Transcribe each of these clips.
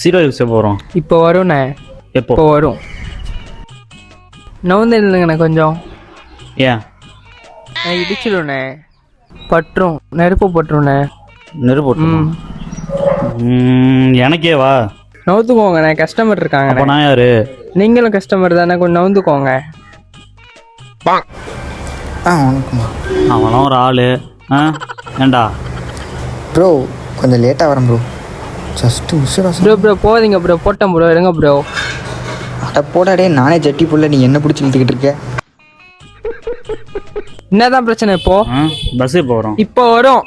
Serial use போகிறோம். இப்போ வரும்ண்ணே. எப்போ இப்போ வரும். நவுந்து இல்லைங்கண்ணே கொஞ்சம். ஏன் நான் இடிச்சிடுண்ணே. பற்றும் நெருப்பு பற்றுண்ணே. நெருப்பு எனக்கே வா. நவுத்துக்கோங்கண்ணே, கஸ்டமர் இருக்காங்க. அப்போ நான் யாரு? நீங்களும் கஸ்டமர் தானே, கொஞ்சம் நவுந்துக்கோங்க. வணக்கம்மா. அவனும் ஒரு ஆள். ஏண்டா ப்ரோ கொஞ்சம் லேட்டாக வரேன் ப்ரோ. ஜஸ்ட்டு மிஸ்டா ப்ரோ போதீங்க ப்ரோ, போட்டேன் ப்ரோ, இருங்க ப்ரோ. அட போடாடே, நானே ஜட்டி புள்ள, நீ என்ன பிடிச்சி இழுத்துக்கிட்டு இருக்க? என்னதான் பிரச்சனை இப்போ? பஸ்ஸு போகிறோம். இப்போ வரும்.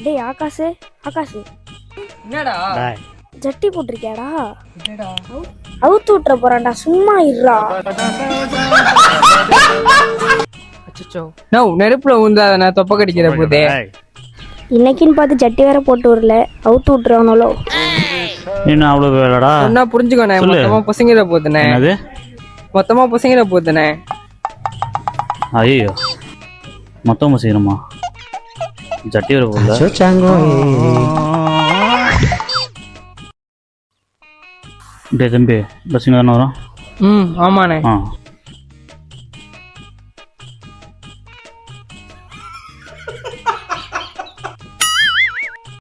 டேய் ஆகாஷ், என்னடா ஜட்டி போட்டிருக்கியாடா? அவுத்து விட்டுற போறான்டா, சும்மா இருடா. அச்சச்சோ, நெருப்புல ஊந்தாதானே தொப்ப கடிக்கிற போதே. இன்னைக்குன்னு பார்த்து ஜட்டி வேற போட்டு வரல, அவுத்து விட்டுறானோ. இன்னும் அவ்வளோ வேலைடா. என்ன புரிஞ்சுக்கோண்ணே, மொத்தமா பசங்கிற போதுண்ணே. அது மொத்தமா பசங்கிற போதுண்ணே. ஐயோ மொத்தமாக செய்யணுமா? ஜட்டி வர போல. டே தம்பி, பஸ்ஸுங்க தானே வரும்? ஆமாண்ணே.